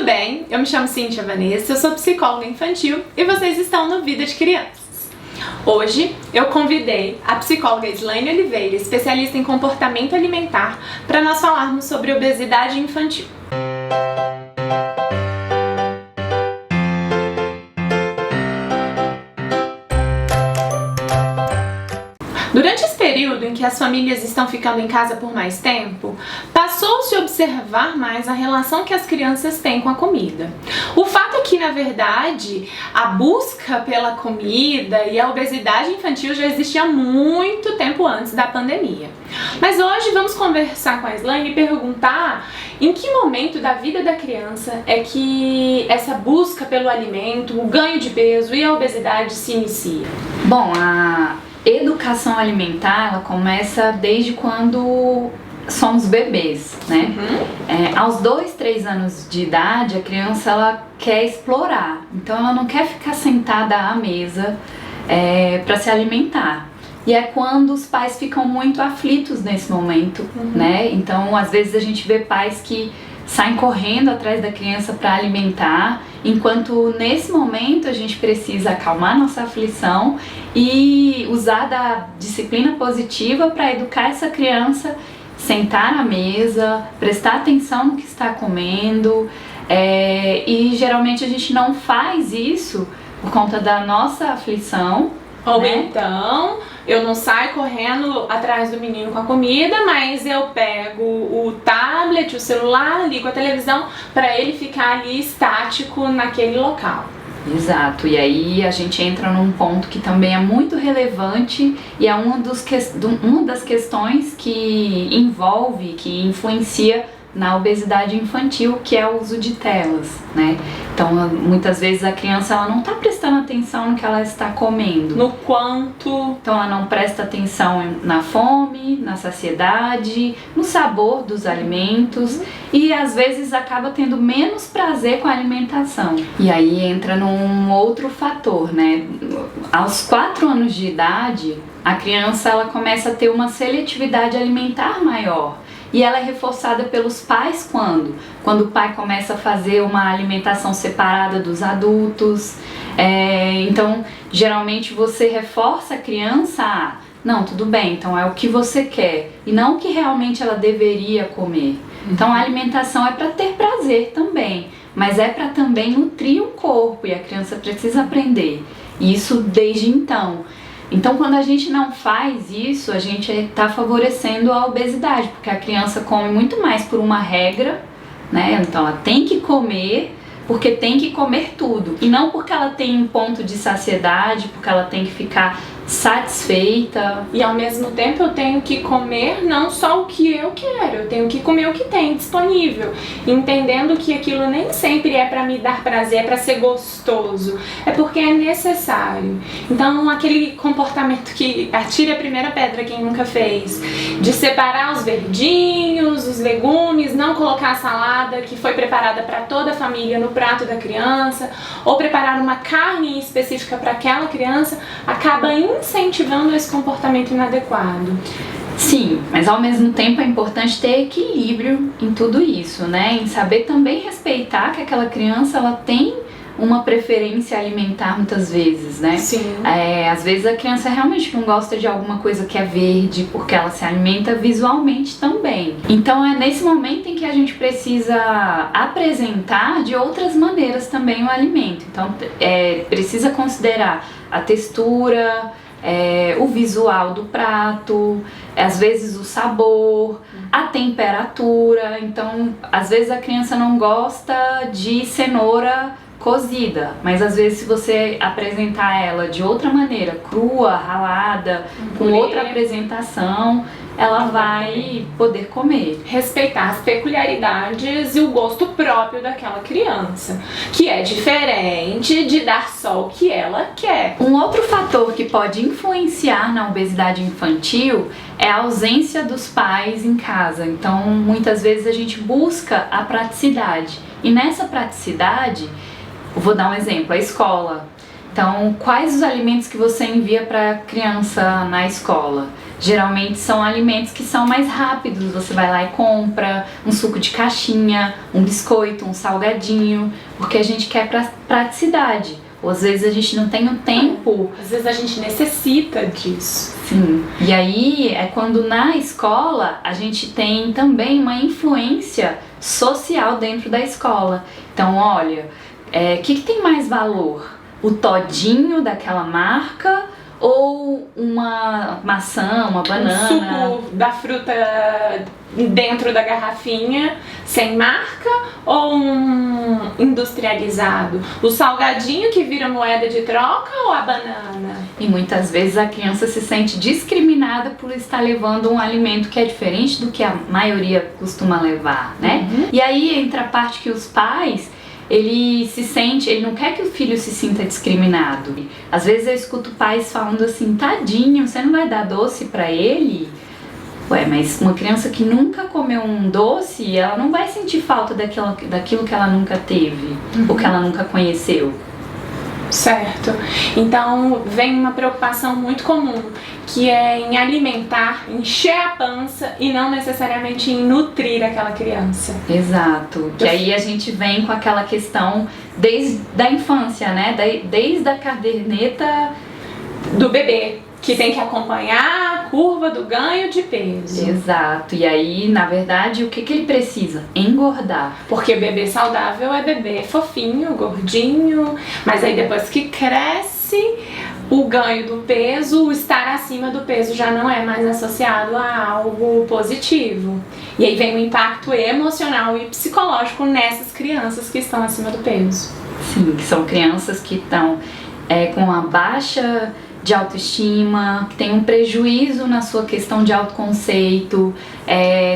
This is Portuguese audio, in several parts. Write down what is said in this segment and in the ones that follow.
bem? Eu me chamo Cíntia Vanessa, eu sou psicóloga infantil e vocês estão no Vida de Crianças. Hoje eu convidei a psicóloga Slaine Oliveira, especialista em comportamento alimentar, para nós falarmos sobre obesidade infantil. Durante esse período em que as famílias estão ficando em casa por mais tempo, passou-se a observar mais a relação que as crianças têm com a comida. O fato é que, na verdade, a busca pela comida e a obesidade infantil já existia há muito tempo antes da pandemia. Mas hoje vamos conversar com a Slaine e perguntar em que momento da vida da criança é que essa busca pelo alimento, o ganho de peso e a obesidade se inicia. Bom, a educação alimentar, ela começa desde quando somos bebês, né? Aos 2, 3 anos de idade, a criança ela quer explorar, então ela não quer ficar sentada à mesa para se alimentar. E é quando os pais ficam muito aflitos nesse momento, né? Então, às vezes a gente vê pais que saem correndo atrás da criança para alimentar, enquanto nesse momento a gente precisa acalmar nossa aflição e usar da disciplina positiva para educar essa criança, sentar à mesa, prestar atenção no que está comendo, e geralmente a gente não faz isso por conta da nossa aflição. Ou né? então, eu não saio correndo atrás do menino com a comida, mas eu pego o tablet, o celular, ligo a televisão para ele ficar ali estático naquele local. Exato, e aí a gente entra num ponto que também é muito relevante e é uma das questões que envolve, que influencia na obesidade infantil, que é o uso de telas, né? Então, muitas vezes a criança ela não está prestando atenção no que ela está comendo. No quanto... Então, ela não presta atenção na fome, na saciedade, no sabor dos alimentos e, às vezes, acaba tendo menos prazer com a alimentação. E aí entra num outro fator, né? Aos 4 anos de idade, a criança ela começa a ter uma seletividade alimentar maior. E ela é reforçada pelos pais quando o pai começa a fazer uma alimentação separada dos adultos. Então, geralmente você reforça a criança não, tudo bem, então é o que você quer e não o que realmente ela deveria comer. Então, a alimentação é para ter prazer também, mas é para também nutrir o corpo e a criança precisa aprender isso desde então. Então, quando a gente não faz isso, a gente está favorecendo a obesidade, porque a criança come muito mais por uma regra, né? Então, ela tem que comer porque tem que comer tudo. E não porque ela tem um ponto de saciedade, porque ela tem que ficar satisfeita. E ao mesmo tempo eu tenho que comer não só o que eu quero, eu tenho que comer o que tem disponível, entendendo que aquilo nem sempre é para me dar prazer, é para ser gostoso, é porque é necessário. Então, aquele comportamento que atire a primeira pedra quem nunca fez, de separar os verdinhos, os legumes, não colocar a salada que foi preparada para toda a família no prato da criança, ou preparar uma carne específica para aquela criança, acaba incentivando esse comportamento inadequado. Sim, mas ao mesmo tempo é importante ter equilíbrio em tudo isso, né? Em saber também respeitar que aquela criança ela tem uma preferência alimentar muitas vezes, né? Sim. Às vezes a criança realmente não gosta de alguma coisa que é verde porque ela se alimenta visualmente também. Então é nesse momento em que a gente precisa apresentar de outras maneiras também o alimento. Então precisa considerar a textura, o visual do prato, às vezes o sabor, a temperatura. Então, às vezes a criança não gosta de cenoura cozida, mas às vezes se você apresentar ela de outra maneira, crua, ralada, com outra apresentação, ela vai poder comer. Respeitar as peculiaridades e o gosto próprio daquela criança, que é diferente de dar só o que ela quer. Um outro fator que pode influenciar na obesidade infantil é a ausência dos pais em casa. Então, muitas vezes a gente busca a praticidade. E nessa praticidade, eu vou dar um exemplo, a escola. Então, quais os alimentos que você envia para a criança na escola? geralmente são alimentos que são mais rápidos. Você vai lá e compra um suco de caixinha, um biscoito, um salgadinho, porque a gente quer praticidade. Ou às vezes a gente não tem o tempo. Às vezes a gente necessita disso. Sim. E aí é quando na escola a gente tem também uma influência social dentro da escola. Então, olha, o que tem mais valor? O todinho daquela marca ou uma maçã, uma banana? Um suco da fruta dentro da garrafinha, sem marca, ou um industrializado? O salgadinho que vira moeda de troca ou a banana? E muitas vezes a criança se sente discriminada por estar levando um alimento que é diferente do que a maioria costuma levar, né? E aí entra a parte que os pais, ele não quer que o filho se sinta discriminado. Às vezes eu escuto pais falando assim: tadinho, você não vai dar doce pra ele? Ué, mas uma criança que nunca comeu um doce, ela não vai sentir falta daquilo que ela nunca teve, ou que ela nunca conheceu. Certo. Então vem uma preocupação muito comum, que é em alimentar, encher a pança e não necessariamente em nutrir aquela criança. Exato. Que aí a gente vem com aquela questão desde a infância, né? Desde a caderneta do bebê, que tem que acompanhar a curva do ganho de peso. Exato. E aí, na verdade, o que ele precisa? Engordar. Porque bebê saudável é bebê fofinho, gordinho, mas aí depois que cresce, o ganho do peso, o estar acima do peso já não é mais associado a algo positivo. E aí vem o impacto emocional e psicológico nessas crianças que estão acima do peso. Sim, que são crianças que estão com uma baixa de autoestima, que tem um prejuízo na sua questão de autoconceito,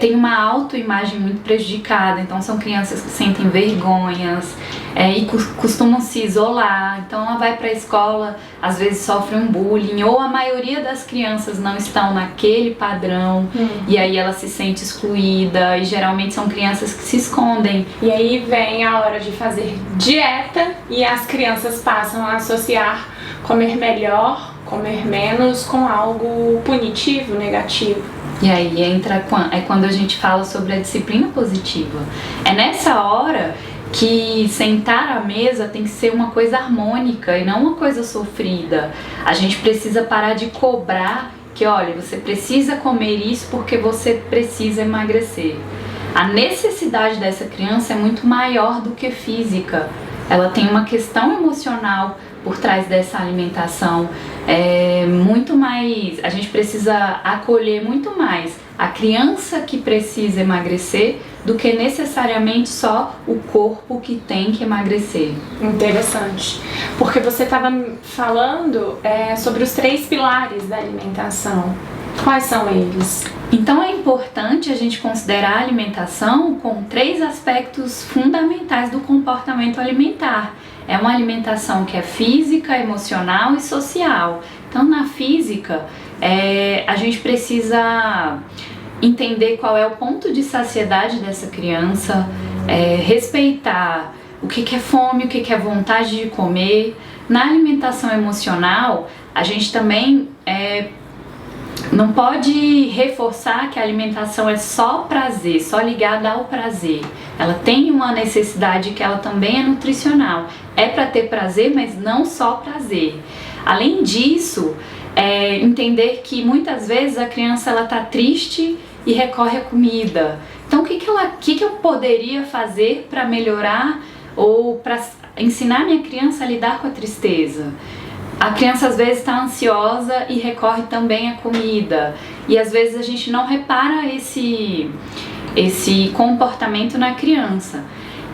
tem uma autoimagem muito prejudicada. Então são crianças que sentem vergonhas e costumam se isolar. Então ela vai para a escola, às vezes sofre um bullying, ou a maioria das crianças não estão naquele padrão, e aí ela se sente excluída, e geralmente são crianças que se escondem. E aí vem a hora de fazer dieta e as crianças passam a associar comer melhor, comer menos com algo punitivo, negativo. E aí entra quando a gente fala sobre a disciplina positiva. É nessa hora que sentar à mesa tem que ser uma coisa harmônica e não uma coisa sofrida. A gente precisa parar de cobrar que, olha, você precisa comer isso porque você precisa emagrecer. A necessidade dessa criança é muito maior do que física. Ela tem uma questão emocional por trás dessa alimentação, muito mais. A gente precisa acolher muito mais a criança que precisa emagrecer do que necessariamente só o corpo que tem que emagrecer. Interessante, porque você estava falando sobre os 3 pilares da alimentação. Quais são eles? Então é importante a gente considerar a alimentação com 3 aspectos fundamentais do comportamento alimentar. É uma alimentação que é física, emocional e social. Então na física, a gente precisa entender qual é o ponto de saciedade dessa criança, respeitar o que é fome, o que é vontade de comer. Na alimentação emocional, a gente também não pode reforçar que a alimentação é só prazer, só ligada ao prazer. Ela tem uma necessidade que ela também é nutricional. É para ter prazer, mas não só prazer. Além disso, entender que muitas vezes a criança está triste e recorre à comida. Então o que eu poderia fazer para melhorar ou para ensinar minha criança a lidar com a tristeza? A criança às vezes está ansiosa e recorre também à comida. E às vezes a gente não repara esse comportamento na criança.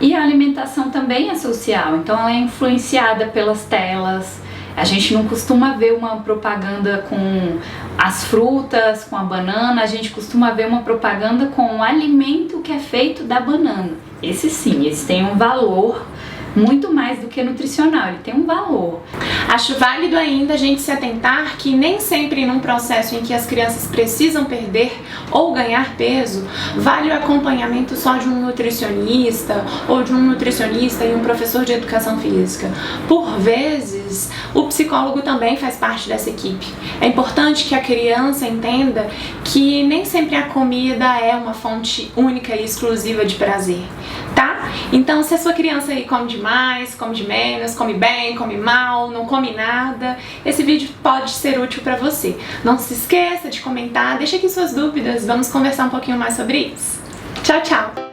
E a alimentação também é social, então ela é influenciada pelas telas. A gente não costuma ver uma propaganda com as frutas, com a banana, a gente costuma ver uma propaganda com o alimento que é feito da banana. Esse sim, esse tem um valor muito mais do que nutricional, ele tem um valor. Acho válido ainda a gente se atentar que nem sempre num processo em que as crianças precisam perder ou ganhar peso, vale o acompanhamento só de um nutricionista ou de um nutricionista e um professor de educação física. Por vezes, o psicólogo também faz parte dessa equipe. É importante que a criança entenda que nem sempre a comida é uma fonte única e exclusiva de prazer, tá? Então, se a sua criança aí come demais, come de menos, come bem, come mal, não come nada, esse vídeo pode ser útil para você. Não se esqueça de comentar, deixa aqui suas dúvidas, vamos conversar um pouquinho mais sobre isso. Tchau, tchau!